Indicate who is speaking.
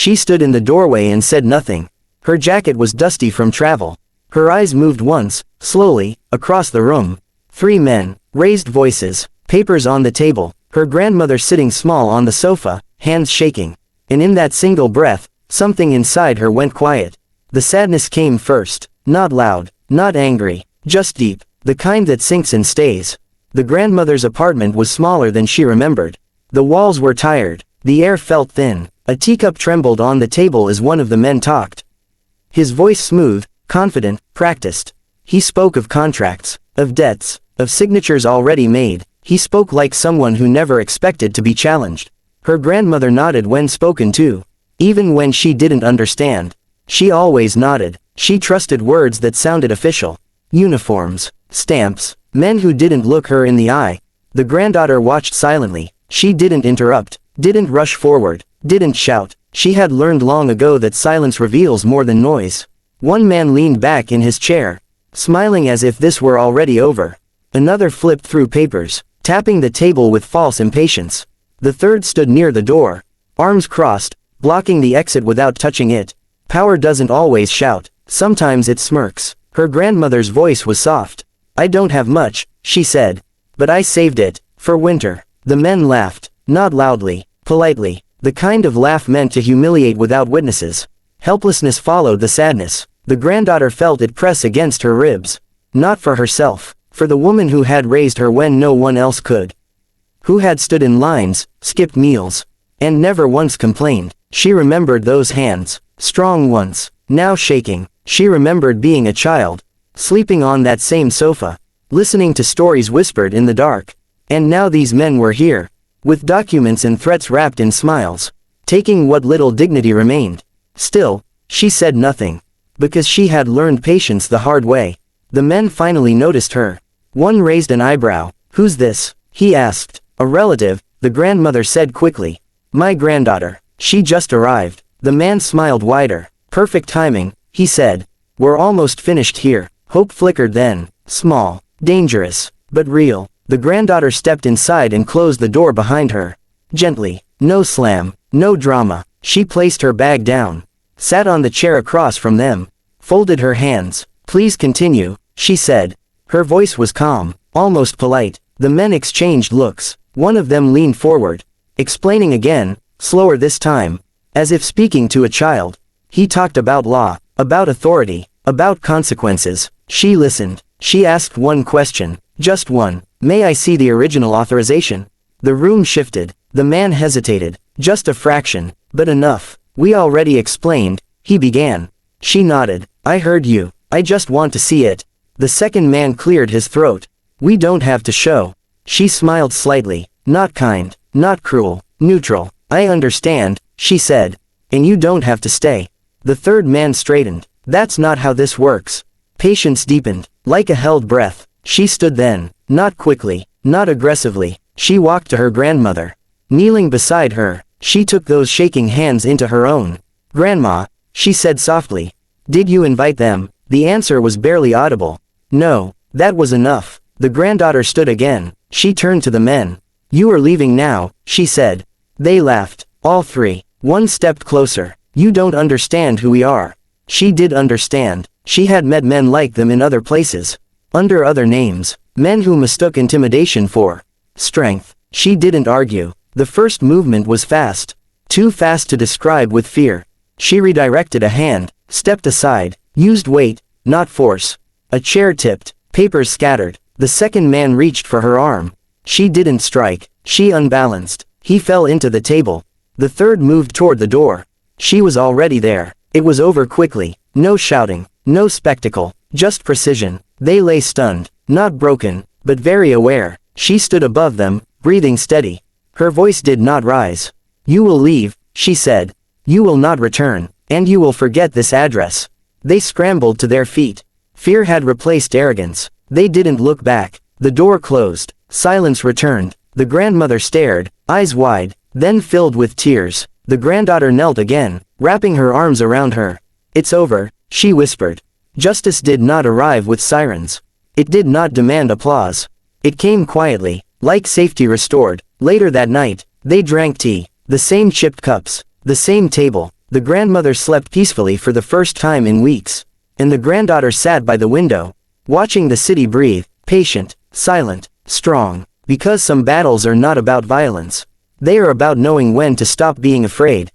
Speaker 1: She stood in the doorway and said nothing. Her jacket was dusty from travel. Her eyes moved once, slowly, across the room. 3 men, raised voices, papers on the table, her grandmother sitting small on the sofa, hands shaking. And in that single breath, something inside her went quiet. The sadness came first, not loud, not angry, just deep, the kind that sinks and stays. The grandmother's apartment was smaller than she remembered. The walls were tired, the air felt thin, a teacup trembled on the table as one of the men talked. His voice smooth, confident, practiced. He spoke of contracts, of debts, of signatures already made. He spoke like someone who never expected to be challenged. Her grandmother nodded when spoken to. Even when she didn't understand. She always nodded. She trusted words that sounded official. Uniforms, stamps, men who didn't look her in the eye. The granddaughter watched silently. She didn't interrupt, didn't rush forward, didn't shout. She had learned long ago that silence reveals more than noise. One man leaned back in his chair, smiling as if this were already over. Another flipped through papers, tapping the table with false impatience. The third stood near the door, arms crossed, blocking the exit without touching it. Power doesn't always shout, sometimes it smirks. Her grandmother's voice was soft. I don't have much, she said. But I saved it, for winter. The men laughed, not loudly, politely, the kind of laugh meant to humiliate without witnesses. Helplessness followed the sadness. The granddaughter felt it press against her ribs. Not for herself, for the woman who had raised her when no one else could. Who had stood in lines, skipped meals, and never once complained. She remembered those hands, strong once, now shaking. She remembered being a child, sleeping on that same sofa, listening to stories whispered in the dark. And now these men were here, with documents and threats wrapped in smiles, taking what little dignity remained. Still, she said nothing, because she had learned patience the hard way. The men finally noticed her. One raised an eyebrow. Who's this? He asked. A relative, the grandmother said quickly. My granddaughter. She just arrived. The man smiled wider. Perfect timing, he said. We're almost finished here. Hope flickered then. Small, dangerous, but real. The granddaughter stepped inside and closed the door behind her. Gently. No slam, no drama. She placed her bag down, sat on the chair across from them, folded her hands. Please continue, she said. Her voice was calm, almost polite. The men exchanged looks. One of them leaned forward, explaining again, slower this time, as if speaking to a child. He talked about law, about authority, about consequences. She listened. She asked one question, just one. May I see the original authorization? The room shifted. The man hesitated. Just a fraction, but enough. We already explained, he began. She nodded. I heard you. I just want to see it. The second man cleared his throat. We don't have to show. She smiled slightly. Not kind, not cruel, neutral. I understand, she said. And you don't have to stay. The third man straightened. That's not how this works. Patience deepened, like a held breath. She stood then, not quickly, not aggressively. She walked to her grandmother. Kneeling beside her, she took those shaking hands into her own. Grandma, she said softly. Did you invite them? The answer was barely audible. No, that was enough. The granddaughter stood again. She turned to the men. You are leaving now, she said. They laughed, all 3. One stepped closer. You don't understand who we are. She did understand. She had met men like them in other places. Under other names. Men who mistook intimidation for strength. She didn't argue. The first movement was fast. Too fast to describe with fear. She redirected a hand, stepped aside, used weight, not force. A chair tipped, papers scattered. The second man reached for her arm. She didn't strike. She unbalanced. He fell into the table. The third moved toward the door. She was already there. It was over quickly. No shouting, no spectacle, just precision. They lay stunned, not broken, but very aware. She stood above them, breathing steady. Her voice did not rise. You will leave, she said. You will not return, and you will forget this address. They scrambled to their feet. Fear had replaced arrogance. They didn't look back. The door closed. Silence returned. The grandmother stared, eyes wide, then filled with tears. The granddaughter knelt again, wrapping her arms around her. It's over, she whispered. Justice did not arrive with sirens. It did not demand applause. It came quietly, like safety restored. Later that night, they drank tea. The same chipped cups. The same table. The grandmother slept peacefully for the first time in weeks. And the granddaughter sat by the window, watching the city breathe, patient, silent, strong. Because some battles are not about violence. They are about knowing when to stop being afraid.